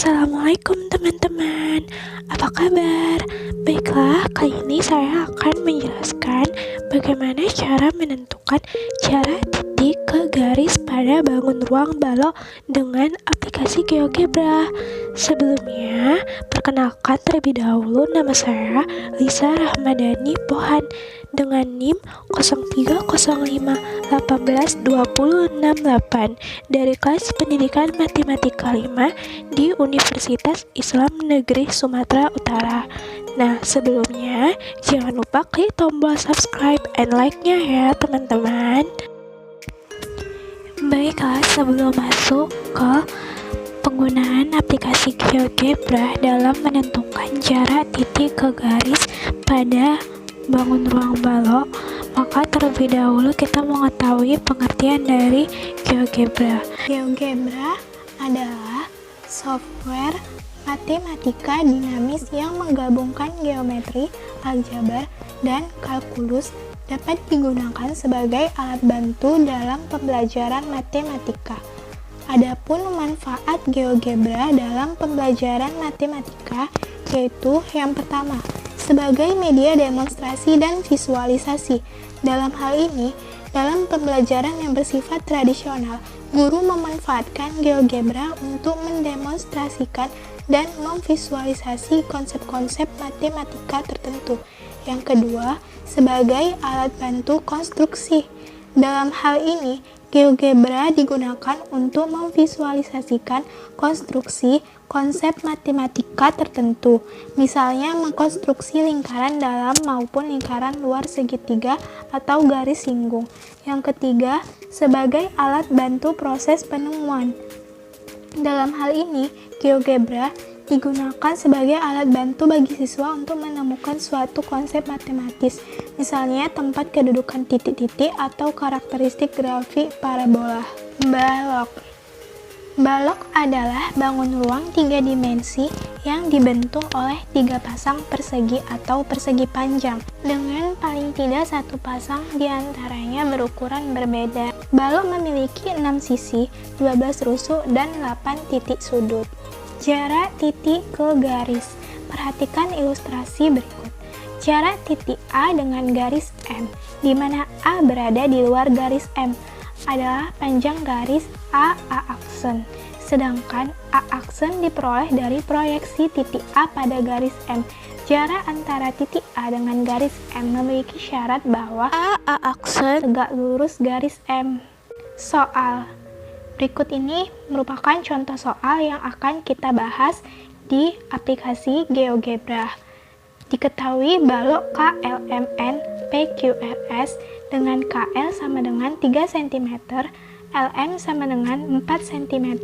Assalamualaikum teman-teman, apa kabar? Baiklah, kali ini saya akan menjelaskan bagaimana cara menentukan jarak titik ke garis pada bangun ruang balok dengan aplikasi GeoGebra. Sebelumnya, perkenalkan terlebih dahulu, nama saya Lisa Rahmadani Pohan dengan NIM 0305182068 dari kelas pendidikan matematika 5 di Universitas Islam Negeri Sumatera Utara. Nah, sebelumnya jangan lupa klik tombol subscribe and like-nya ya teman-teman. Baiklah, sebelum masuk ke penggunaan aplikasi GeoGebra dalam menentukan jarak titik ke garis pada bangun ruang balok, maka terlebih dahulu kita mengetahui pengertian dari GeoGebra. GeoGebra adalah software matematika dinamis yang menggabungkan geometri, aljabar, dan kalkulus, dapat digunakan sebagai alat bantu dalam pembelajaran matematika. Adapun manfaat GeoGebra dalam pembelajaran matematika yaitu yang pertama, sebagai media demonstrasi dan visualisasi. Dalam hal ini, dalam pembelajaran yang bersifat tradisional, guru memanfaatkan GeoGebra untuk mendemonstrasikan dan memvisualisasi konsep-konsep matematika tertentu. Yang kedua, sebagai alat bantu konstruksi. Dalam hal ini, GeoGebra digunakan untuk memvisualisasikan konstruksi konsep matematika tertentu, misalnya mengkonstruksi lingkaran dalam maupun lingkaran luar segitiga atau garis singgung. Yang ketiga, sebagai alat bantu proses penemuan. Dalam hal ini, GeoGebra digunakan sebagai alat bantu bagi siswa untuk menemukan suatu konsep matematis, misalnya tempat kedudukan titik-titik atau karakteristik grafik parabola. Balok. Balok adalah bangun ruang 3 dimensi yang dibentuk oleh 3 pasang persegi atau persegi panjang, dengan paling tidak 1 pasang diantaranya berukuran berbeda. Balok memiliki 6 sisi, 12 rusuk, dan 8 titik sudut. Jarak titik ke garis. Perhatikan ilustrasi berikut. Jarak titik A dengan garis M, di mana A berada di luar garis M, adalah panjang garis A aksen. Sedangkan A aksen diperoleh dari proyeksi titik A pada garis M. Jarak antara titik A dengan garis M memiliki syarat bahwa A aksen tegak lurus garis M. Soal. Berikut ini merupakan contoh soal yang akan kita bahas di aplikasi GeoGebra. Diketahui balok KLMN PQRS dengan KL sama dengan 3 cm, LM sama dengan 4 cm,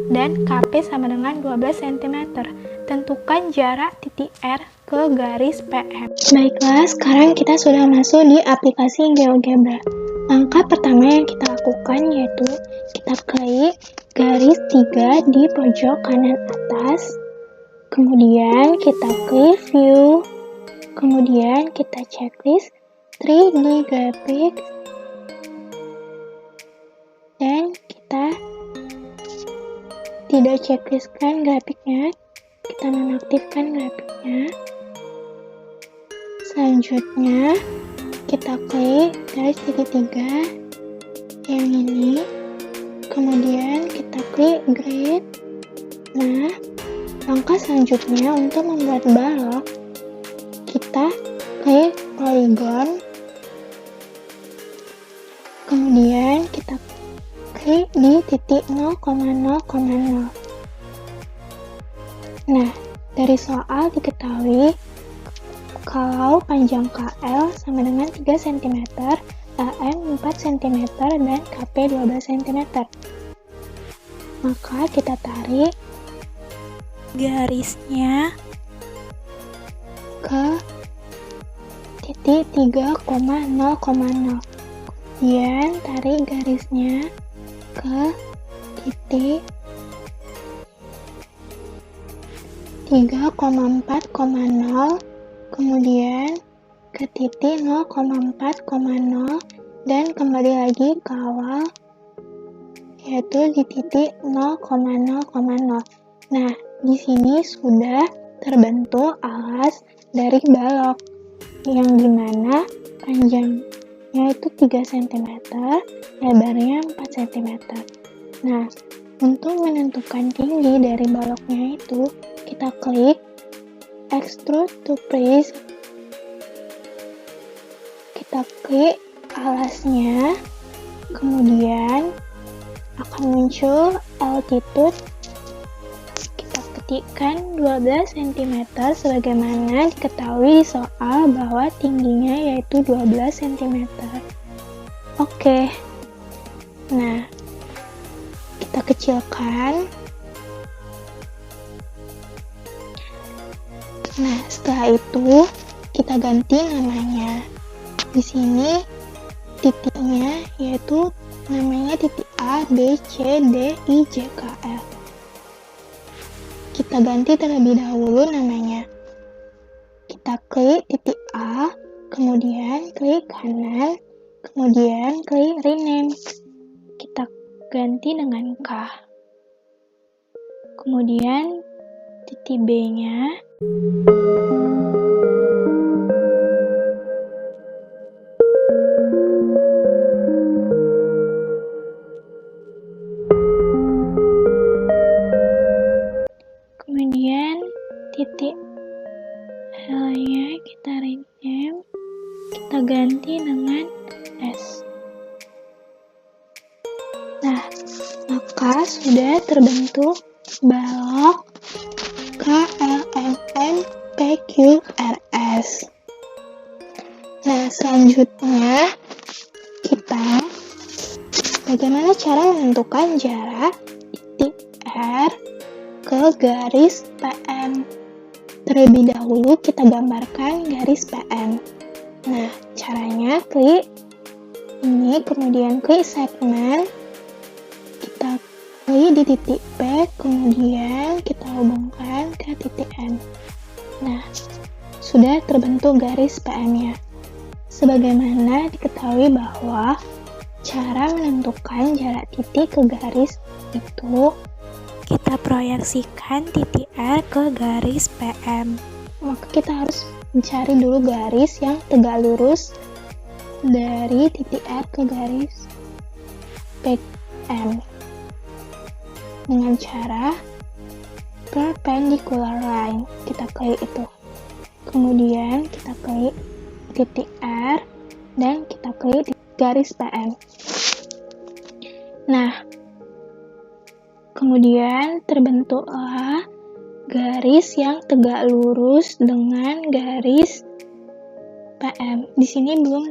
dan KP sama dengan 12 cm. Tentukan jarak titik R ke garis PM. Baiklah, sekarang kita sudah masuk di aplikasi GeoGebra. Langkah pertama yang kita lakukan yaitu kita klik garis 3 di pojok kanan atas, kemudian kita klik view, kemudian kita checklist 3D graphics, dan kita tidak checklistkan grafiknya, kita nonaktifkan grafiknya. Selanjutnya kita klik garis titik 3 yang ini, kemudian kita klik grid. Nah, langkah selanjutnya untuk membuat balok, kita klik polygon, kemudian kita klik di titik 0,0,0. Nah, dari soal diketahui kalau panjang KL sama dengan 3 cm, LM 4 cm, dan KP 12 cm. Maka kita tarik garisnya ke titik 3,0,0. Kemudian tarik garisnya ke titik 3,4,0, kemudian ke titik 0,4,0, dan kembali lagi ke awal yaitu di titik 0,0,0. Nah, di sini sudah terbentuk alas dari balok yang dimana panjangnya itu 3 cm, lebarnya 4 cm. Nah, untuk menentukan tinggi dari baloknya itu, kita klik Extrude to Freeze. Kita klik alasnya, kemudian akan muncul altitude. Kita ketikkan 12 cm sebagaimana diketahui di soal bahwa tingginya yaitu 12 cm. Oke. Nah, kita kecilkan. Nah, setelah itu kita ganti namanya. Di sini titiknya yaitu namanya titik A, B, C, D, I, J, K, L. Kita ganti terlebih dahulu namanya. Kita klik titik A, kemudian klik kanan, kemudian klik rename. Kita ganti dengan K. Kemudian titik B-nya. Kemudian titik L-nya kita rename, kita ganti dengan S. Nah, maka sudah terbentuk balok KLMNPQRS. Nah, selanjutnya kita bagaimana cara menentukan jarak titik R ke garis PM. Terlebih dahulu kita gambarkan garis PM. Nah, caranya klik ini, kemudian klik segmen, kita klik di titik P, kemudian kita hubungkan ke titik N. Nah, sudah terbentuk garis PM-nya. Sebagaimana diketahui bahwa cara menentukan jarak titik ke garis itu kita proyeksikan titik R ke garis PM. Maka kita harus mencari dulu garis yang tegak lurus dari titik R ke garis PM dengan cara perpendicular line. Kita klik itu, kemudian kita klik titik R dan kita klik garis PM. Nah, kemudian terbentuklah garis yang tegak lurus dengan garis PM. Di sini belum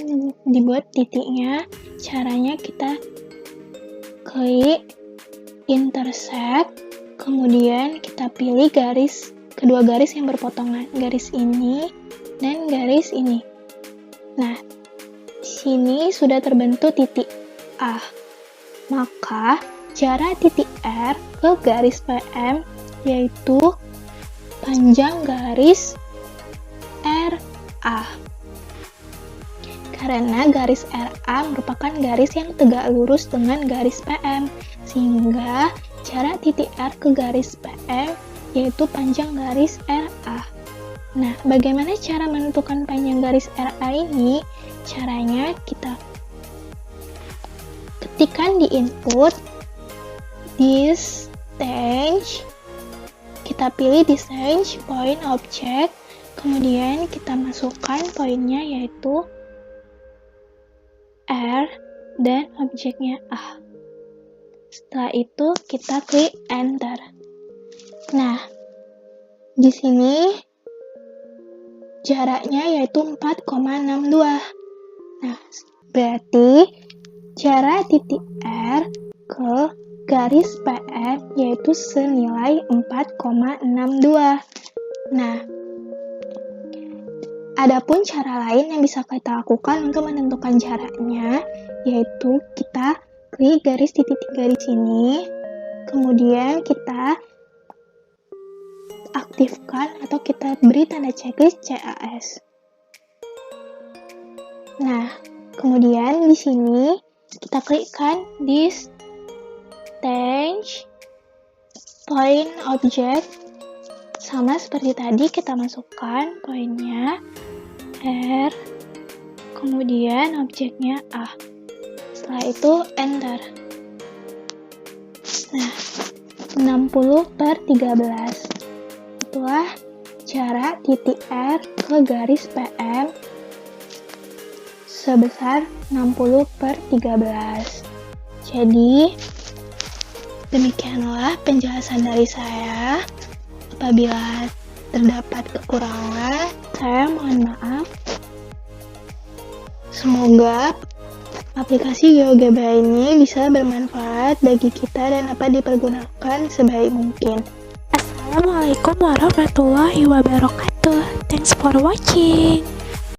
dibuat titiknya. Caranya kita klik intersect, kemudian kita pilih kedua garis yang berpotongan, garis ini dan garis ini. Nah, di sini sudah terbentuk titik A. Maka jarak titik R ke garis PM yaitu panjang garis RA. Karena garis RA merupakan garis yang tegak lurus dengan garis PM, sehingga jarak titik R ke garis PM yaitu panjang garis RA. Nah, bagaimana cara menentukan panjang garis RA ini? Caranya kita ketikkan di input distance, kita pilih distance point object, kemudian kita masukkan poinnya yaitu R dan objeknya A. Setelah itu kita klik enter. Nah, di sini jaraknya yaitu 4,62. Nah, berarti jarak titik R ke garis PM yaitu senilai 4,62. Nah, adapun cara lain yang bisa kita lakukan untuk menentukan jaraknya, yaitu kita klik garis titik 3 di sini, kemudian kita aktifkan atau kita beri tanda checklist CAS. Nah, kemudian di sini kita klikkan distance point object, Sama seperti tadi, kita masukkan poinnya R, kemudian objeknya A. Setelah itu enter. Nah, 60/13. Itulah jarak titik R ke garis PM sebesar 60/13. Jadi, demikianlah penjelasan dari saya. Apabila terdapat kekurangan, saya mohon maaf. Semoga aplikasi GeoGebra ini bisa bermanfaat bagi kita dan dapat dipergunakan sebaik mungkin. Assalamualaikum warahmatullahi wabarakatuh. Thanks for watching.